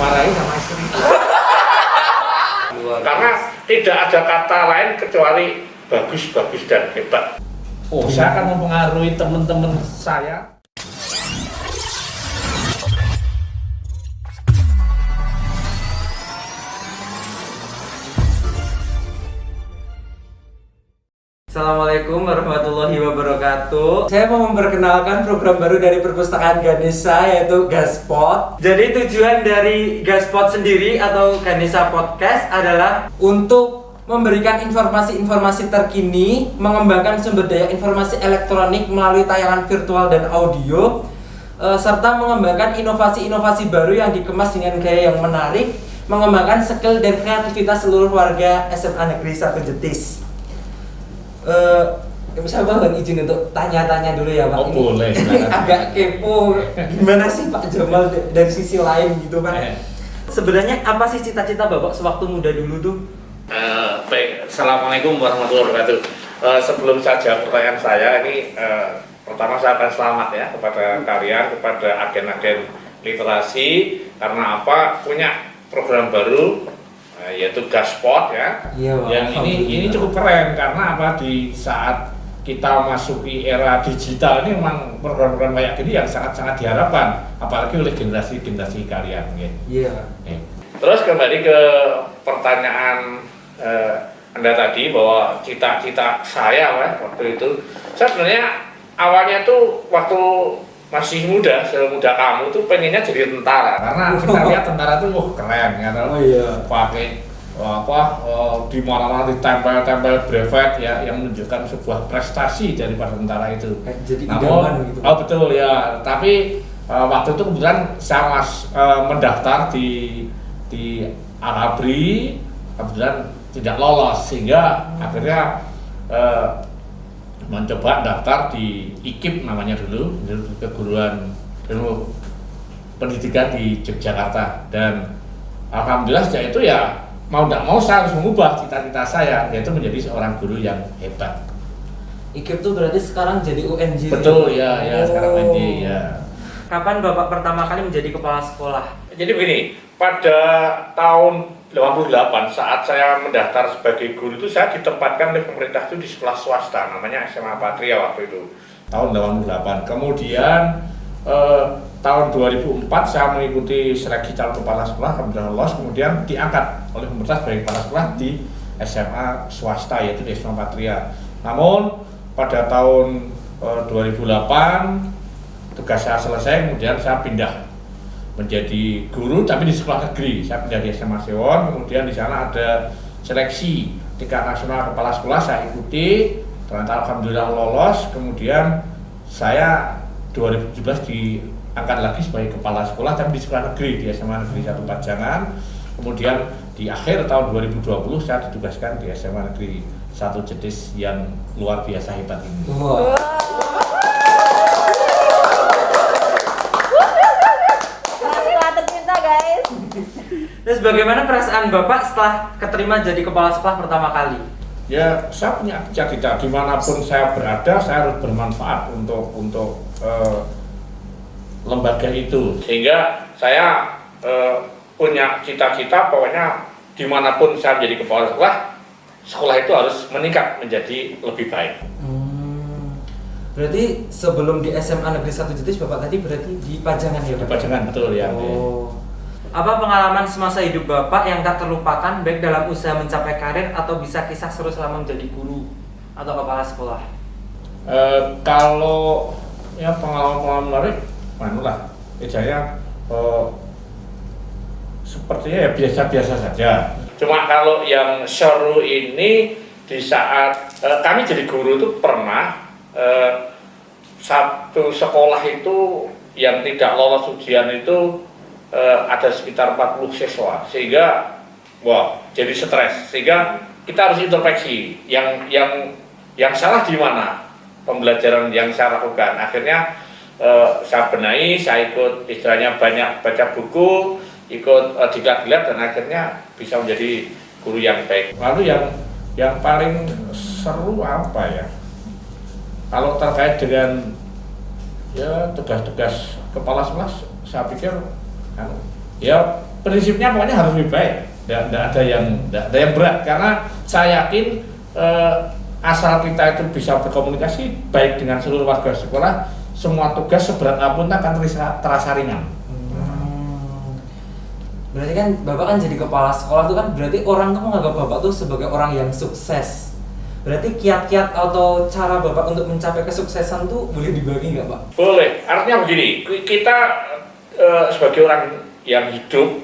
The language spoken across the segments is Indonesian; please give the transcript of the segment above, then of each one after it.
dimarahi sama istri. Karena tidak ada kata lain kecuali bagus, bagus dan hebat. Oh, saya akan mempengaruhi teman-teman saya. Assalamualaikum warahmatullahi wabarakatuh. Saya mau memperkenalkan program baru dari Perpustakaan Ganesha, yaitu Gaspot. Jadi tujuan dari Gaspot sendiri atau Ganesha Podcast adalah untuk memberikan informasi-informasi terkini, mengembangkan sumber daya informasi elektronik melalui tayangan virtual dan audio, serta mengembangkan inovasi-inovasi baru yang dikemas dengan gaya yang menarik, mengembangkan skill dan kreativitas seluruh warga SMA Negeri 1 Jetis. Saya Bang izin untuk tanya-tanya dulu ya Pak. Oh, boleh. Ini agak kepo. Gimana sih Pak Jamal dari sisi lain gitu Pak? Sebenarnya apa sih cita-cita Bapak sewaktu muda dulu tuh? Baik, Assalamualaikum warahmatullahi wabarakatuh. Sebelum saja pertanyaan saya ini, pertama saya akan selamat ya kepada kalian, kepada agen-agen literasi, karena apa, punya program baru yaitu Gaspot ya. Iya, yang ini cukup keren karena apa, di saat kita masuki era digital ini memang program-program kayak gini yang sangat-sangat diharapkan, apalagi oleh generasi-generasi kalian gitu. Iya. Terus kembali ke pertanyaan Anda tadi bahwa cita-cita saya waktu itu, saya sebenarnya awalnya tuh waktu masih muda, semuda kamu tuh pengennya jadi tentara, karena kita lihat tentara tuh keren ya, pakai di mana-mana ditempel-tempel brevet ya, yang menunjukkan sebuah prestasi daripada tentara itu. Jadi idaman gitu. Oh betul ya, tapi waktu itu kebetulan saya mendaftar di Akabri, kebetulan tidak lolos, sehingga akhirnya mencoba daftar di IKIP namanya dulu, keguruan ilmu pendidikan di Yogyakarta. Dan alhamdulillah sejak itu ya mau tidak mau saya harus mengubah cita-cita saya, yaitu menjadi seorang guru yang hebat. IKIP tuh berarti sekarang jadi UNJ. Betul ya, sekarang UNJ ya. Kapan Bapak pertama kali menjadi kepala sekolah? Jadi begini, pada tahun 88 saat saya mendaftar sebagai guru itu, saya ditempatkan oleh pemerintah itu di sekolah swasta namanya SMA Patria waktu itu, tahun 88. Kemudian tahun 2004 saya mengikuti seleksi calon kepala sekolah, kemudian lolos, kemudian diangkat oleh pemerintah sebagai kepala sekolah di SMA swasta, yaitu di SMA Patria. Namun pada tahun 2008 tugas saya selesai, kemudian saya pindah menjadi guru tapi di sekolah negeri. Saya pindah di SMA Sewon, kemudian di sana ada seleksi tingkat nasional kepala sekolah, saya ikuti, ternyata alhamdulillah lolos. Kemudian saya 2017 diangkat lagi sebagai kepala sekolah tapi di sekolah negeri, di SMA Negeri 1 Pajangan. Kemudian di akhir tahun 2020 saya ditugaskan di SMA Negeri 1 Jetis yang luar biasa hebat ini. Wow. Terus bagaimana perasaan Bapak setelah keterima jadi kepala sekolah pertama kali? Ya, saya punya cita-cita dimanapun saya berada, saya harus bermanfaat untuk lembaga itu. Sehingga saya punya cita-cita, pokoknya dimanapun saya menjadi kepala sekolah, sekolah itu harus meningkat menjadi lebih baik. Berarti sebelum di SMA Negeri 1 Jetis, Bapak tadi berarti di Pajangan ya? Di Pajangan, betul ya. Apa pengalaman semasa hidup Bapak yang tak terlupakan, baik dalam usaha mencapai karir atau bisa kisah seru selama menjadi guru atau kepala sekolah? Kalau ya pengalaman menarik, manulah. Saya sepertinya ya biasa-biasa saja. Cuma kalau yang seru ini di saat kami jadi guru itu pernah satu sekolah itu yang tidak lolos ujian itu ada sekitar 40 siswa, sehingga jadi stres, sehingga kita harus introspeksi yang salah di mana pembelajaran yang saya lakukan. Akhirnya saya benahi, saya ikut istilahnya banyak baca buku, ikut diklat-diklat, dan akhirnya bisa menjadi guru yang baik. Lalu yang paling seru apa ya? Kalau terkait dengan ya tugas-tugas kepala sekolah, saya pikir ya prinsipnya pokoknya harus lebih baik. Tidak ada yang berat, karena saya yakin asal kita itu bisa berkomunikasi baik dengan seluruh warga sekolah, semua tugas seberat apapun akan terasa ringan. Berarti kan Bapak kan jadi kepala sekolah tuh kan berarti orang tuh menganggap Bapak tuh sebagai orang yang sukses. Berarti kiat-kiat atau cara Bapak untuk mencapai kesuksesan tuh boleh dibagi nggak Pak? Boleh, artinya begini, kita sebagai orang yang hidup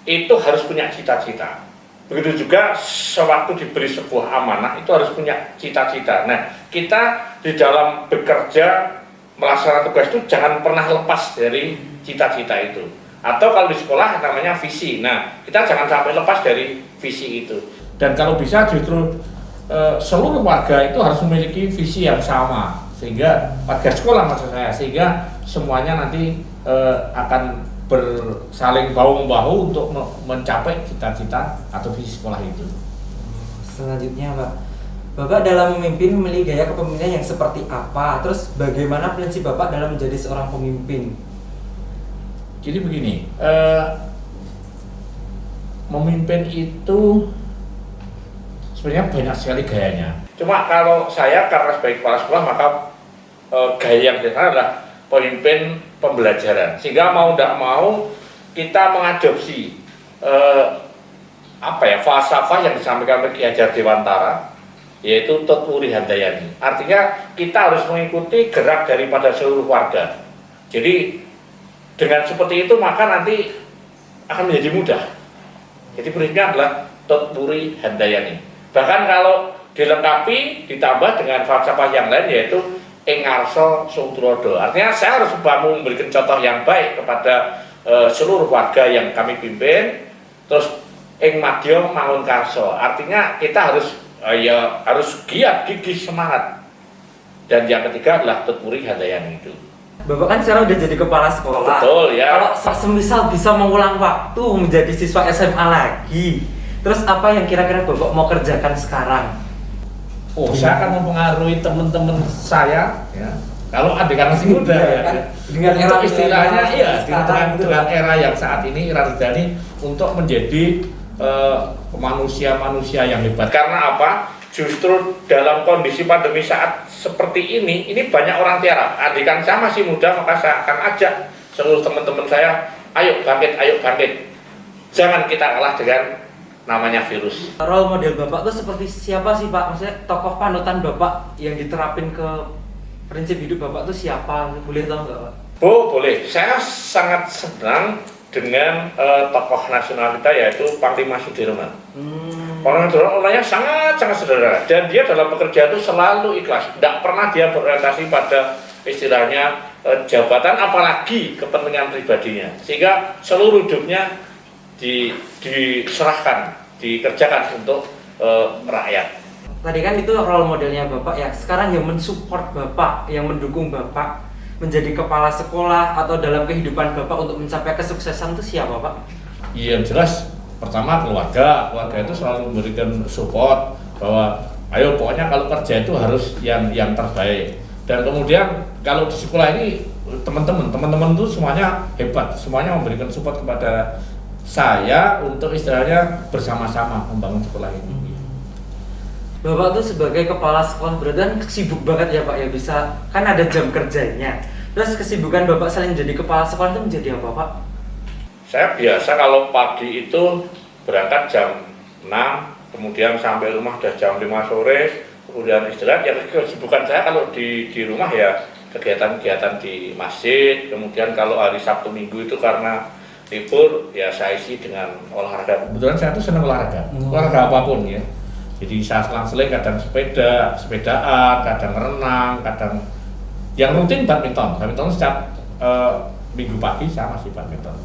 itu harus punya cita-cita. Begitu juga sewaktu diberi sebuah amanah itu harus punya cita-cita. Nah, kita di dalam bekerja melaksanakan tugas itu jangan pernah lepas dari cita-cita itu. Atau kalau di sekolah namanya visi. Nah, kita jangan sampai lepas dari visi itu. Dan kalau bisa justru seluruh warga itu harus memiliki visi yang sama, sehingga warga sekolah maksud saya, sehingga semuanya nanti akan bersaling bahu-membahu untuk mencapai cita-cita atau visi sekolah itu. Selanjutnya Pak, Bapak dalam memimpin memilih gaya kepemimpinan yang seperti apa? Terus bagaimana prinsip Bapak dalam menjadi seorang pemimpin? Jadi begini, memimpin itu sebenarnya banyak sekali gayanya. Cuma kalau saya karena sebagai kepala sekolah maka gaya yang biasa adalah pemimpin pembelajaran. Sehingga mau tidak mau kita mengadopsi falsafah yang disampaikan oleh Ki Hajar Dewantara, yaitu Tutwuri Handayani. Artinya kita harus mengikuti gerak daripada seluruh warga. Jadi dengan seperti itu maka nanti akan menjadi mudah. Jadi prinsipnya adalah Tutwuri Handayani. Bahkan kalau dilengkapi ditambah dengan falsafah yang lain yaitu Ing Ngarsa Sutrodo. Artinya saya harus memberikan contoh yang baik kepada seluruh warga yang kami pimpin. Terus Ing Madya Mangun Karso. Artinya kita harus giat, gigih, semangat. Dan yang ketiga adalah Tutwuri Handayani itu. Bapak kan sekarang udah jadi kepala sekolah. Betul ya. Kalau semisal bisa mengulang waktu menjadi siswa SMA lagi, terus apa yang kira-kira Bapak mau kerjakan sekarang? Oh, saya akan mempengaruhi teman-teman saya, ya. Kalau adik masih muda, ya, kan? Dengan era istilahnya, iya, dengan gitu. era yang saat ini, era Ridhani, untuk menjadi manusia-manusia yang hebat. Karena apa? Justru dalam kondisi pandemi saat seperti ini banyak orang tiarap. Adikan saya masih muda, maka saya akan ajak seluruh teman-teman saya, ayo bangkit. Jangan kita kalah dengan namanya virus. Role model Bapak tuh seperti siapa sih Pak? Maksudnya tokoh panutan Bapak yang diterapin ke prinsip hidup Bapak tuh siapa? Boleh tahu nggak Pak? Boleh. Saya sangat senang dengan tokoh nasional kita yaitu Panglima Sudirman. Panglima Sudirman orangnya sangat sederhana dan dia dalam bekerja itu selalu ikhlas. Tidak pernah dia berorientasi pada istilahnya jabatan apalagi kepentingan pribadinya. Sehingga seluruh hidupnya diserahkan, dikerjakan untuk rakyat. Tadi kan itu role modelnya Bapak ya. Sekarang yang mensupport Bapak, yang mendukung Bapak menjadi kepala sekolah atau dalam kehidupan Bapak untuk mencapai kesuksesan itu siapa Pak? Iya jelas, pertama keluarga itu selalu memberikan support bahwa ayo pokoknya kalau kerja itu harus yang terbaik. Dan kemudian kalau di sekolah ini teman-teman itu semuanya hebat, semuanya memberikan support kepada saya untuk istilahnya bersama-sama membangun sekolah ini. Bapak tuh sebagai kepala sekolah berarti kan sibuk banget ya Pak ya, bisa kan ada jam kerjanya. Terus kesibukan Bapak selain jadi kepala sekolah itu menjadi apa Pak? Saya biasa kalau pagi itu berangkat jam 6, kemudian sampai rumah udah jam 5 sore, kemudian istirahat. Ya kesibukan saya kalau di rumah ya kegiatan-kegiatan di masjid, kemudian kalau hari Sabtu Minggu itu karena libur ya saya isi dengan olahraga. Kebetulan saya tuh senang olahraga, olahraga apapun ya. Jadi saya selang-seling kadang sepedaan, kadang renang, kadang yang rutin badminton setiap minggu pagi saya masih badminton.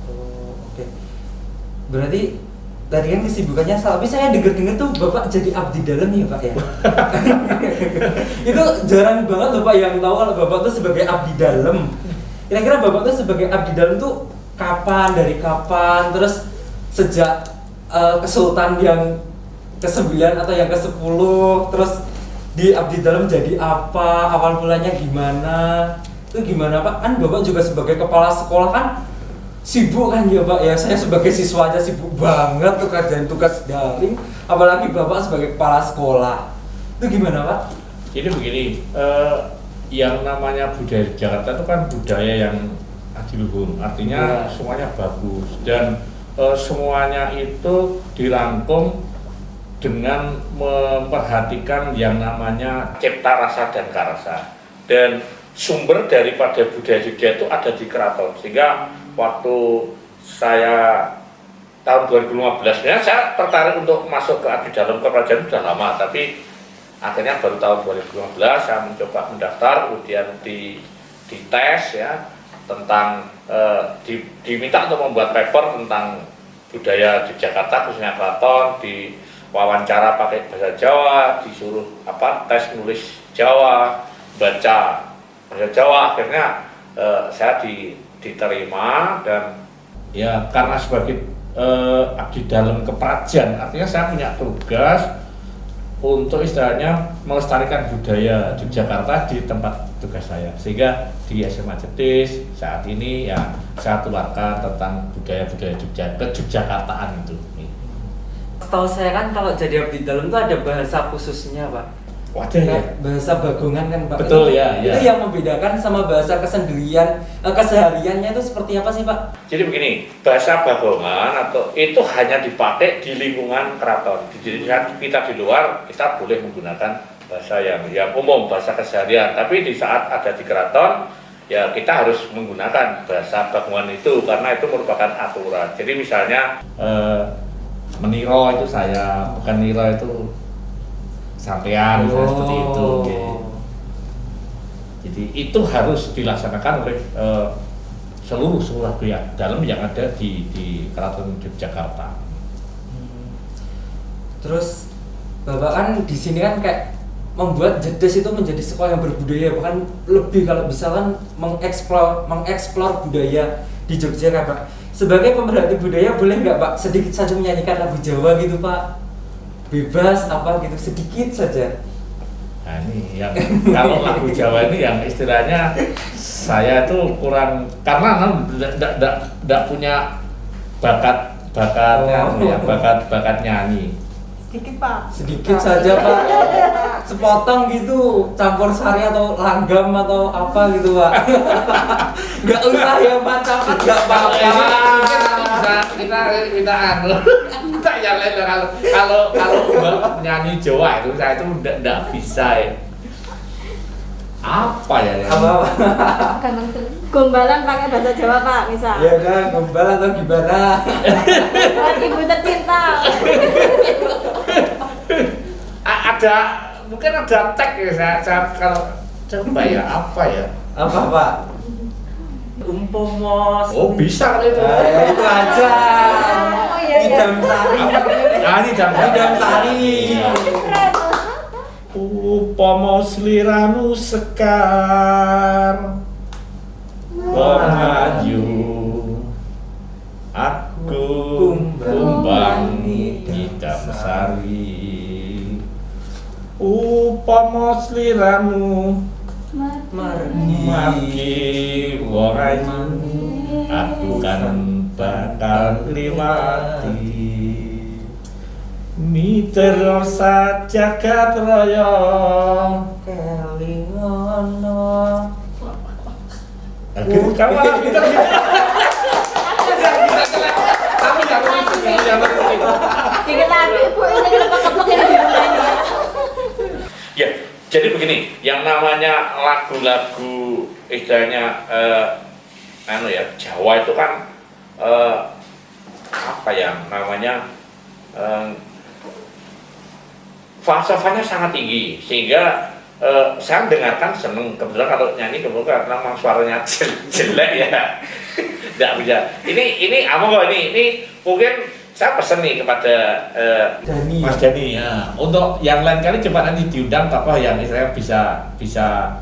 Oh, oke. Berarti tadi kan kesibukannya tapi saya dengar tuh Bapak jadi abdi dalam ya Pak ya. Itu jarang banget loh Pak yang tahu kalau Bapak tuh sebagai abdi dalam. Kira-kira Bapak tuh sebagai abdi dalam tuh dari kapan, terus sejak kesultan yang ke-9 atau yang ke-10, terus di abdi dalam jadi apa, awal mulanya gimana, itu gimana Pak? Kan Bapak juga sebagai kepala sekolah kan sibuk kan ya Pak ya, saya sebagai siswa aja sibuk banget tuh kerjaan tugas daring, apalagi Bapak sebagai kepala sekolah. Itu gimana Pak? Jadi begini, yang namanya budaya di Jakarta itu kan budaya yang adiluhung, artinya semuanya bagus dan semuanya itu dirangkum dengan memperhatikan yang namanya cipta rasa dan karasa, dan sumber daripada budaya Jogja itu ada di keraton. Sehingga waktu saya tahun 2015 ya, saya tertarik untuk masuk ke abdi dalam kerajaan sudah lama, tapi akhirnya baru tahun 2015 saya mencoba mendaftar, kemudian dites ya tentang diminta untuk membuat paper tentang budaya di Jakarta khususnya keraton, di wawancara pakai bahasa Jawa, disuruh tes nulis Jawa, baca bahasa Jawa. Akhirnya saya diterima, dan ya karena sebagai abdi dalam keprajan, artinya saya punya tugas untuk istilahnya melestarikan budaya Yogyakarta di tempat tugas saya, sehingga di SMA Jetis saat ini ya saya tularkan tentang budaya-budaya Yogyakartaan itu. Setahu saya kan kalau jadi abdi dalam itu ada bahasa khususnya Pak. Wadah ya. Bahasa bagongan kan Pak. Betul itu, ya. Itu yang membedakan sama bahasa kesendirian, kesehariannya itu seperti apa sih Pak? Jadi begini, bahasa bagongan atau itu hanya dipakai di lingkungan keraton. Jadi kita di luar kita boleh menggunakan bahasa yang umum, bahasa keseharian. Tapi di saat ada di keraton ya kita harus menggunakan bahasa bagongan itu karena itu merupakan aturan. Jadi misalnya meniro itu saya, bukan niro itu sampean, seperti itu. Jadi itu harus dilaksanakan oleh seluruh pihak dalam yang ada di Keraton Yogyakarta. Terus Bapak kan di sini kan kayak membuat Jedes itu menjadi sekolah yang berbudaya, bahkan lebih kalau bisa kan mengeksplor budaya di Jogja kan Pak. Sebagai pemerhati budaya boleh nggak Pak sedikit saja menyanyikan lagu Jawa gitu Pak? Bebas apa gitu, sedikit saja. Nah ini yang kalau lagu Jawa ini yang istilahnya saya tuh kurang, karena tidak punya bakat nyanyi. Sedikit Pak. Sedikit saja Pak. Sepotong gitu, campur sari atau langgam atau apa gitu Pak. Nggak usah ya Pak, campur nggak apa-apa. Kita minta kita yang lain kalau nyanyi Jawa itu saya itu tidak bisa ya. Apa ya? Apa? Gombalan pakai bahasa Jawa Pak, misal. Ya udah, gombal atau gimana? Ibu tercinta. Mungkin ada tag ya, saya kalau coba ya apa ya? Apa Pak? Umpomos. Oh bisa kali itu. Ya, itu aja. Oh, iya, iya. Idam sari. Idam sari. Upomo sliramu sekar Pengayu aku kumbang idam sari. Upomo sliramu margi wong ayu, aku kan bakal liwati. Mitra sajagat raya kelingono. Kamu Dikit lagi Bu, ini kelepek-kelepek ini di rumah ini. Ya, jadi begini, yang namanya lagu-lagu istilahnya Jawa itu kan apa ya namanya falsafahnya sangat tinggi, sehingga saya dengarkan seneng. Kebetulan kalau nyanyi kebetulan karena memang suaranya jelek ya, tidak bisa. Ini apa kok ini mungkin saya pesen nih kepada Dani. Mas Dani ya. Untuk yang lain kali coba nanti diundang tokoh yang istilahnya bisa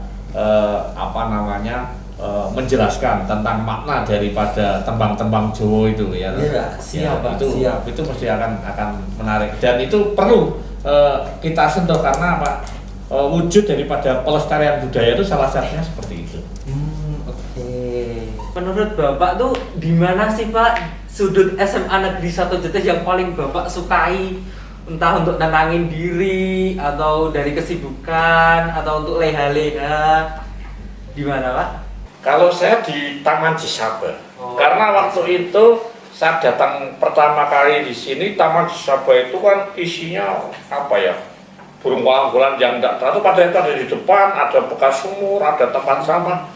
menjelaskan tentang makna daripada tembang-tembang Jawa itu ya. Iya, siap Pak, itu, siap. Itu pasti akan menarik, dan itu perlu kita sentuh karena wujud daripada pelestarian budaya itu salah satunya seperti itu. Oke. Menurut Bapak tuh di mana sih Pak sudut SMA Negeri 1 Jetis yang paling Bapak sukai? Entah untuk nenangin diri atau dari kesibukan atau untuk leha-leha. Di mana Pak? Kalau saya di Taman Cisaba, Oh. karena waktu itu saat datang pertama kali di sini, Taman Cisaba itu kan isinya apa ya? Burung kolang-kolang yang tidak teratur, padahal itu ada di depan, ada bekas sumur, ada tempat sampah.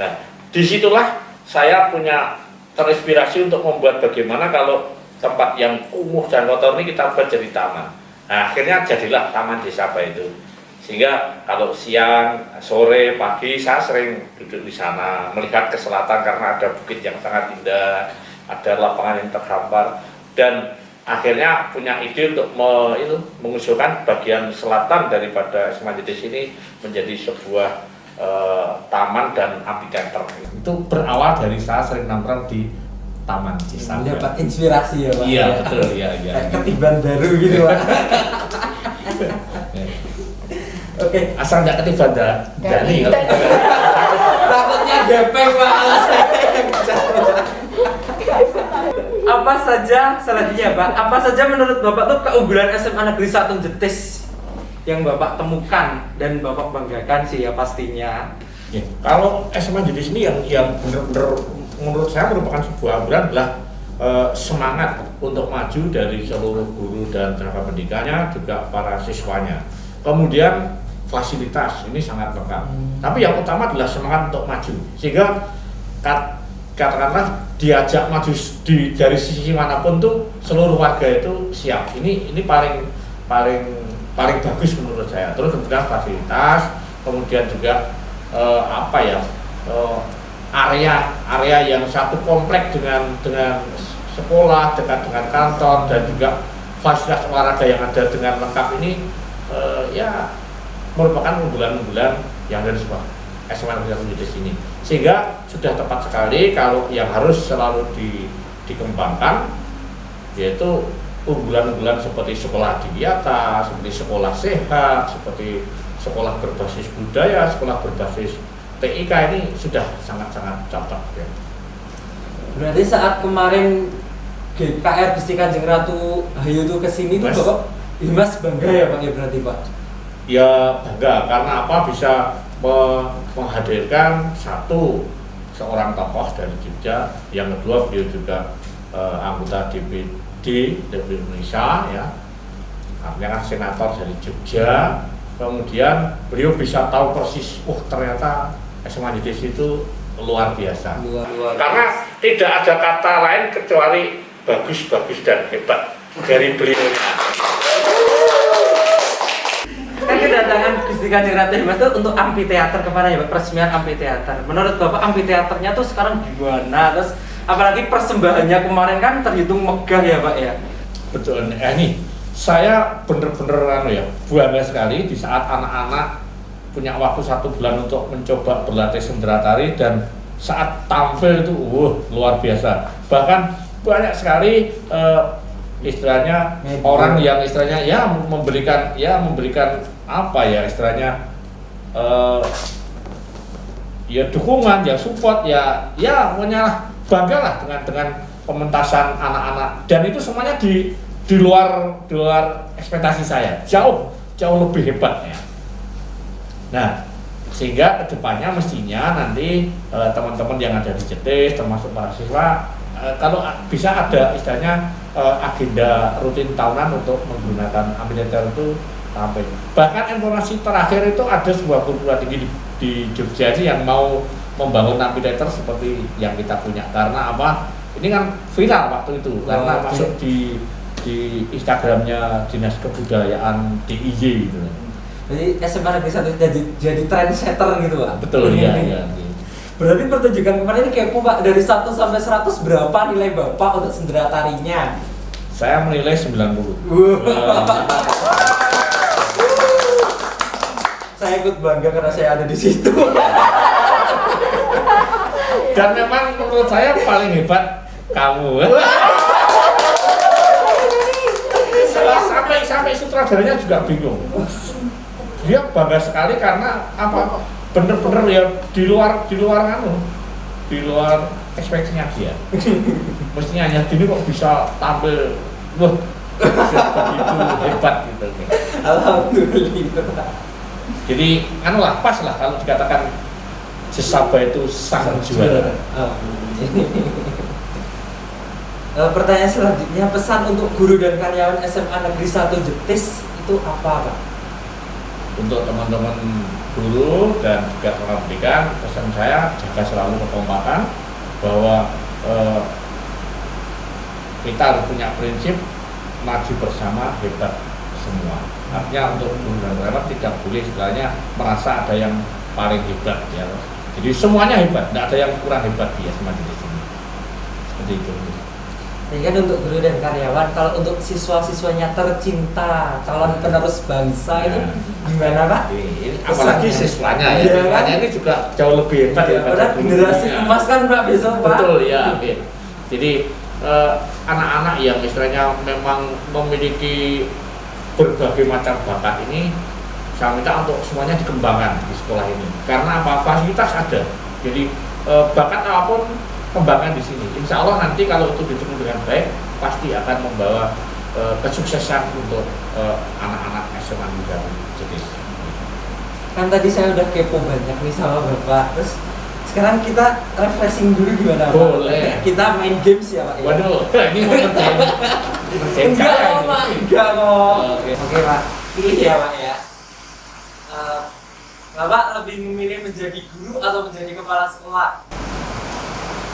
Nah, disitulah saya punya terinspirasi untuk membuat bagaimana kalau tempat yang kumuh dan kotor ini kita buat jadi taman. Nah, akhirnya jadilah Taman Cisaba itu. Sehingga kalau siang, sore, pagi saya sering duduk di sana melihat ke selatan karena ada bukit yang sangat indah, ada lapangan yang terhampar, dan akhirnya punya ide untuk mengusulkan bagian selatan daripada SMA Jetis ini menjadi sebuah taman dan amphitheater. Itu berawal dari saya sering nongkrong di Taman Cisaba. Dapat inspirasi ya Pak? Iya betul, iya. Kayak ketiban baru gitu Pak. Oke. Asal nggak ketiban Dani. Takutnya gepeng Pak, alasannya yang kecil. Apa saja selanjutnya Pak? Apa saja menurut Bapak tuh keunggulan SMA Negeri 1 Jetis yang Bapak temukan dan Bapak banggakan sih ya pastinya. Ya, kalau SMA Jetis ini yang benar-benar menurut saya merupakan sebuah unggulan adalah semangat untuk maju dari seluruh guru dan tenaga pendidikannya, juga para siswanya. Kemudian fasilitas ini sangat lengkap. Tapi yang utama adalah semangat untuk maju. Sehingga katakanlah diajak maju dari sisi manapun tuh seluruh warga itu siap. Ini paling bagus menurut saya. Terus kemudian fasilitas, kemudian juga area yang satu komplek dengan sekolah, dekat dengan kantor, dan juga fasilitas olahraga yang ada dengan lengkap ini ya merupakan unggulan-unggulan yang dari sebuah SMA Negeri 1 Jetis ini. Sehingga sudah tepat sekali kalau yang harus selalu dikembangkan yaitu unggulan-unggulan seperti sekolah adiwiyata, seperti sekolah sehat, seperti sekolah berbasis budaya, sekolah berbasis TIK ini sudah sangat-sangat cocok ya. Berarti saat kemarin GKR Gusti Kanjeng Ratu Hayu itu kesini tuh Mas. Bapak, ya Mas bangga ya Pak ya berarti Pak? Ya bangga karena apa bisa menghadirkan satu seorang tokoh dari Jogja, yang kedua beliau juga anggota DPD Republik Indonesia ya, artinya kan senator dari Jogja. Kemudian beliau bisa tahu persis, ternyata SMA Jetis itu luar biasa. Luar Karena tidak ada kata lain kecuali bagus dan hebat dari beliau. Kan kedatangan Gusti Kanjeng Ratu Mas itu untuk amphitheater kemana ya Pak? Peresmian amphitheater. Menurut Bapak amphitheaternya tuh sekarang gimana? Terus apalagi persembahannya kemarin kan terhitung megah ya Pak ya? Betul. Ini saya bener-bener bangga sekali di saat anak-anak punya waktu 1 bulan untuk mencoba berlatih sendera tari, dan saat tampil itu luar biasa. Bahkan banyak sekali istilahnya orang yang istilahnya memberikan apa ya istilahnya dukungan, support pokoknya banggalah dengan pementasan anak-anak, dan itu semuanya di luar ekspektasi saya, jauh lebih hebat ya. Nah, sehingga kedepannya mestinya nanti teman-teman yang ada di Jetis termasuk para siswa kalau bisa ada istilahnya agenda rutin tahunan untuk menggunakan amphitheater itu sampai. Bahkan informasi terakhir itu ada sebuah perguruan tinggi di Jogja ini yang mau membangun amphitheater seperti yang kita punya. Karena apa? Ini kan viral waktu itu karena masuk di Instagramnya Dinas Kebudayaan DIY gitu. Jadi SMA Negeri 1 jadi trendsetter gitu Pak? Betul, iya. Berarti pertunjukan kemarin ini kepo Pak, dari 1 sampai 100 berapa nilai Bapak untuk sendera tarinya? Saya menilai 90. Saya ikut bangga karena saya ada di situ. Dan memang menurut saya paling hebat kamu. Sampai sutradaranya juga bingung. Dia bangga sekali karena apa? Bener-bener ya di luar ekspektasinya dia. Mestinya hanya gini kok bisa tampil, wah, begitu hebat gitu. Alhamdulillah. Jadi, lah pas lah kalau dikatakan Jesaba itu sang juara. Pertanyaan selanjutnya, pesan untuk guru dan karyawan SMA Negeri 1 Jetis itu apa, Pak? Untuk teman-teman guru dan juga teman pendidikan, pesan saya jaga selalu kekompakan bahwa kita harus punya prinsip maju bersama, hebat semua. Artinya untuk guru dan karyawan tidak boleh istilahnya merasa ada yang paling hebat ya. Jadi semuanya hebat, tidak ada yang kurang hebat dia semua di sini. Seperti itu. Jadi kan untuk guru dan karyawan, kalau untuk siswa-siswanya tercinta, calon penerus bangsa itu gimana, Pak? Apalagi siswanya ya, Iya, siswanya ini juga jauh lebih hebat Ya, karena generasi emas kan Pak besok, Pak. Betul ya. Jadi anak-anak yang istilahnya memang memiliki berbagai macam bakat ini, saya minta untuk semuanya dikembangkan di sekolah ini. Karena apa? Fasilitas ada. Jadi bakat apapun kembangkan di sini. Insya Allah nanti kalau itu ditemui dengan baik, pasti akan membawa kesuksesan untuk anak-anak SMA Negeri Jetis. Kan tadi saya udah kepo banyak nih sama Bapak. Terus sekarang kita refreshing dulu gimana, Pak? Boleh. Kita main games ya, Pak? Waduh, ini mau ngerjain Enggak kok, Pak. Enggak kok. Oke. Oke, Pak. Pilih ya, Pak ya. Bapak lebih memilih menjadi guru atau menjadi kepala sekolah?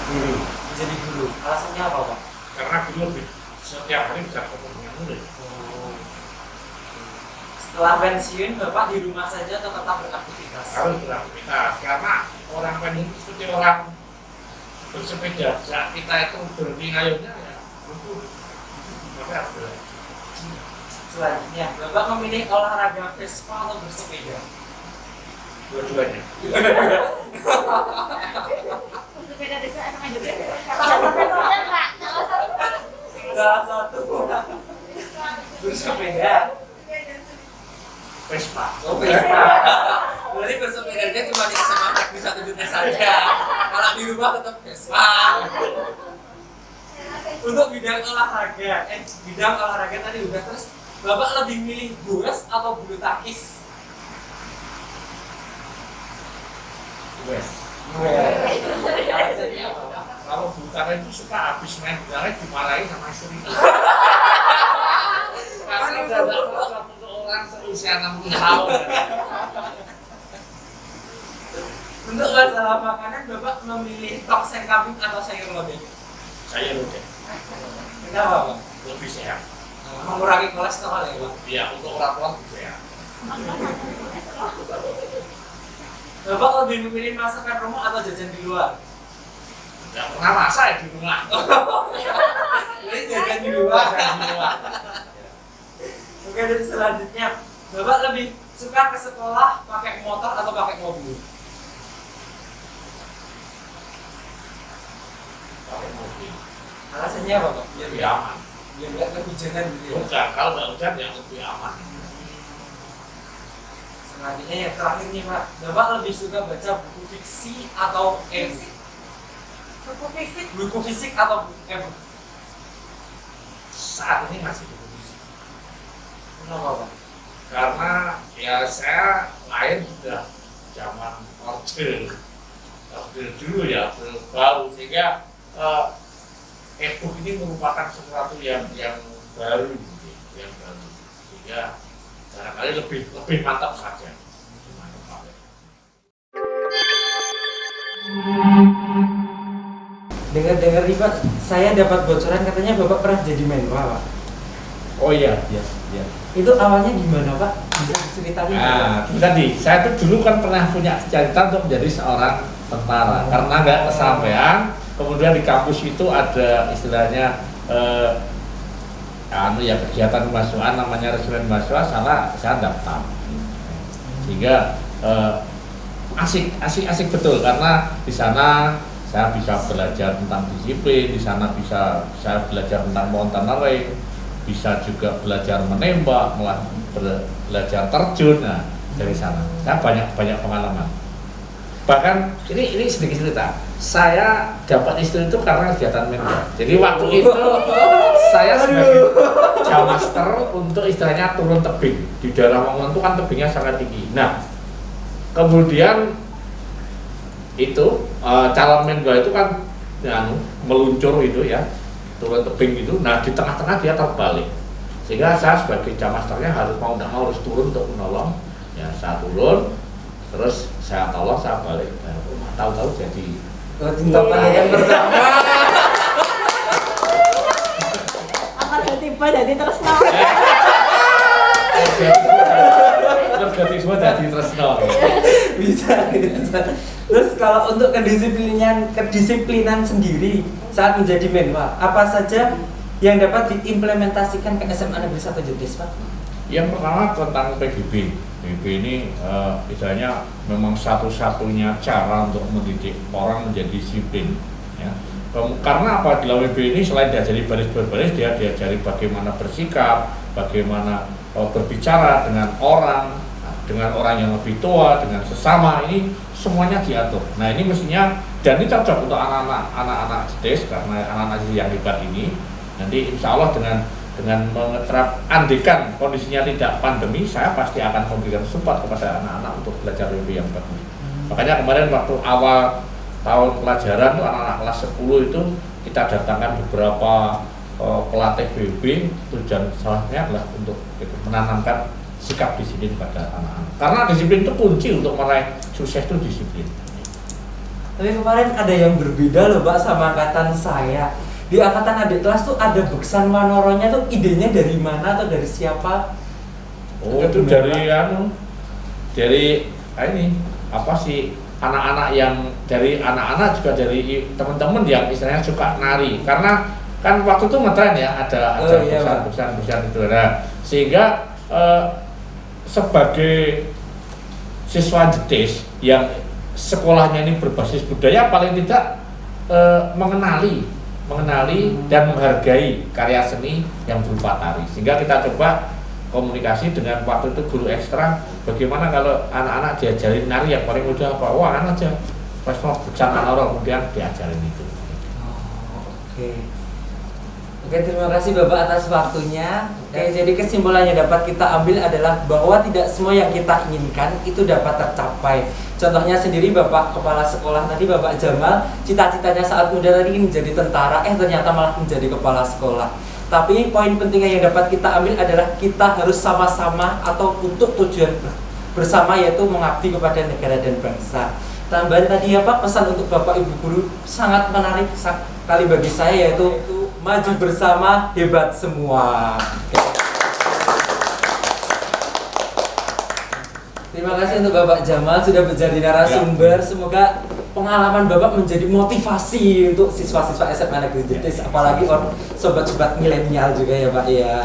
Menjadi guru. Alasannya apa, Pak? Karena dulu setiap hari bisa ketemu dengan murid. Setelah pensiun, Bapak di rumah saja atau tetap beraktivitas? Harus beraktivitas karena orang pensiun seperti orang bersepeda. Saat kita itu berhenti ngayuhnya ya butuh. Maka harus berhenti. Selanjutnya, Bapak memilih olahraga Vespa atau bersepeda? Dua-duanya. Sepeda desa SMA Jogja. Salah satu, Pak. Salah satu. Bersepeda. Vespa. Oh, Vespa. Berarti bersepedanya cuma di SMA Negeri 1 Jetis saja. Kalau di rumah tetap Vespa. Untuk bidang olahraga tadi udah. Terus Bapak lebih milih goes atau bulu tangkis? Wes. Alasannya apa, Pak? Kalau butara itu suka habis main butara dimarahin sama istri. Karena udah tidak cocok untuk orang seusia 60 tahun. Untuk masalah makanan, Bapak memilih tongseng kambing atau sayur lodeh? Saya udah Kenapa, Pak? lebih sehat. Mengurangi kolesterol ya, Pak? Ya untuk orang tua lebih sehat. Bapak lebih memilih masakan rumah atau jajan di luar? Tidak pernah masak ya di rumah. Jadi jajan di luar. Masak di luar. Oke, dan selanjutnya, Bapak lebih suka ke sekolah pakai motor atau pakai mobil? Pakai mobil. Alasannya apa, Pak? Lebih aman. Biar nggak kehujanan gitu ya. Bukan, kalau nggak hujan ya lebih aman. Selanjutnya yang terakhir nih, Pak. Bapak lebih suka baca buku fiksi atau e-book? Buku fisik. Buku fisik atau e-book? Saat ini masih begitu. Kenapa, Pak? Karena ya saya lahir sudah zaman orde dulu ya, baru sehingga e-book ini merupakan sesuatu yang baru, sehingga barangkali lebih mantap saja. Dengar-dengar nih, Pak, saya dapat bocoran katanya Bapak pernah jadi menwa, Pak. Oh iya. Itu awalnya gimana, Pak? Bisa diceritain? Nah, itu tadi saya tuh dulu kan pernah punya cita-cita untuk menjadi seorang tentara, karena nggak kesampaian. Kemudian di kampus itu ada istilahnya kegiatan kemahasiswaan namanya resimen mahasiswa, saya daftar. Sehingga asik betul karena di sana saya bisa belajar tentang disiplin, di sana bisa saya belajar tentang mountaineering, bisa juga belajar menembak, belajar terjun. Nah, dari sana saya banyak pengalaman. Bahkan ini sedikit cerita. Saya dapat istri itu karena kegiatan mentor. Jadi waktu itu saya sebagai jam master untuk istilahnya turun tebing di daerah Mongon itu kan tebingnya sangat tinggi. Nah, kemudian itu calon mentor itu kan meluncur itu ya, turun tebing itu. Nah, di tengah-tengah dia terbalik. Sehingga saya sebagai jam masternya harus mau tidak mau harus turun untuk menolong. Ya, saya turun, terus saya tolong, saya balik. Nah, tahu-tahu jadi Cinta pandangan pertama. Amar tiba jadi terus no. Berarti semua jadi tresno. Bisa. Terus kalau untuk kedisiplinan sendiri saat menjadi menwa, apa saja yang dapat diimplementasikan ke SMA Negeri 1 Jetis, Pak? Yang pertama tentang PGB. PGB ini istilahnya memang satu-satunya cara untuk mendidik orang menjadi disiplin. Ya. Karena apa, di dalam PGB ini selain diajari baris-baris, dia diajari bagaimana bersikap, bagaimana berbicara dengan orang yang lebih tua, dengan sesama, ini semuanya diatur. Nah, ini mestinya, dan ini cocok untuk anak-anak Jetis, karena anak-anak yang hebat ini nanti insya Allah dengan mengeterap, andikan kondisinya tidak pandemi, saya pasti akan memberikan support kepada anak-anak untuk belajar PGB yang bagus. Makanya kemarin waktu awal tahun pelajaran tuh anak-anak kelas 10 itu kita datangkan beberapa pelatih PGB. Tujuan salahnya adalah untuk menanamkan sikap disiplin pada anak-anak. Karena disiplin itu kunci untuk meraih sukses, itu disiplin. Tapi kemarin ada yang berbeda loh, Pak, sama angkatan saya. Di angkatan adik kelas tuh ada Beksan Wanoronya tuh, idenya dari mana atau dari siapa? Oh, itu dari ini apa sih, anak-anak yang dari anak-anak juga dari teman-teman yang istilahnya suka nari. Karena kan waktu itu ngetren ya, ada Beksan itu. Nah, sehingga sebagai siswa Jetis yang sekolahnya ini berbasis budaya, paling tidak mengenali dan menghargai karya seni yang berupa tari. Sehingga kita coba komunikasi dengan waktu itu guru ekstra, bagaimana kalau anak-anak diajarin nari yang paling mudah apa? Wah, kan aja pas mau Beksan Wanoro, kemudian diajarin itu. Oke, terima kasih Bapak atas waktunya. Oke, jadi kesimpulan yang dapat kita ambil adalah bahwa tidak semua yang kita inginkan itu dapat tercapai. Contohnya sendiri Bapak Kepala Sekolah tadi, Bapak Jamal, cita-citanya saat muda tadi ingin menjadi tentara, ternyata malah menjadi kepala sekolah. Tapi poin pentingnya yang dapat kita ambil adalah kita harus sama-sama atau untuk tujuan bersama, yaitu mengabdi kepada negara dan bangsa. Tambahan tadi ya Pak, pesan untuk Bapak Ibu Guru sangat menarik sekali bagi saya, yaitu maju bersama, hebat semua. Terima kasih untuk Bapak Jamal sudah menjadi narasumber. Semoga pengalaman Bapak menjadi motivasi untuk siswa-siswa SMA Negeri Jetis, apalagi sobat-sobat milenial juga ya Pak ya.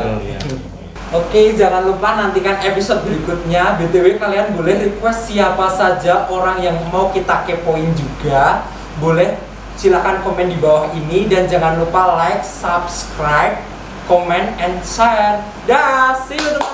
Oke, jangan lupa nantikan episode berikutnya. BTW kalian boleh request siapa saja orang yang mau kita kepoin juga. Boleh silakan komen di bawah ini, dan jangan lupa like, subscribe, comment, and share. Dah, see you.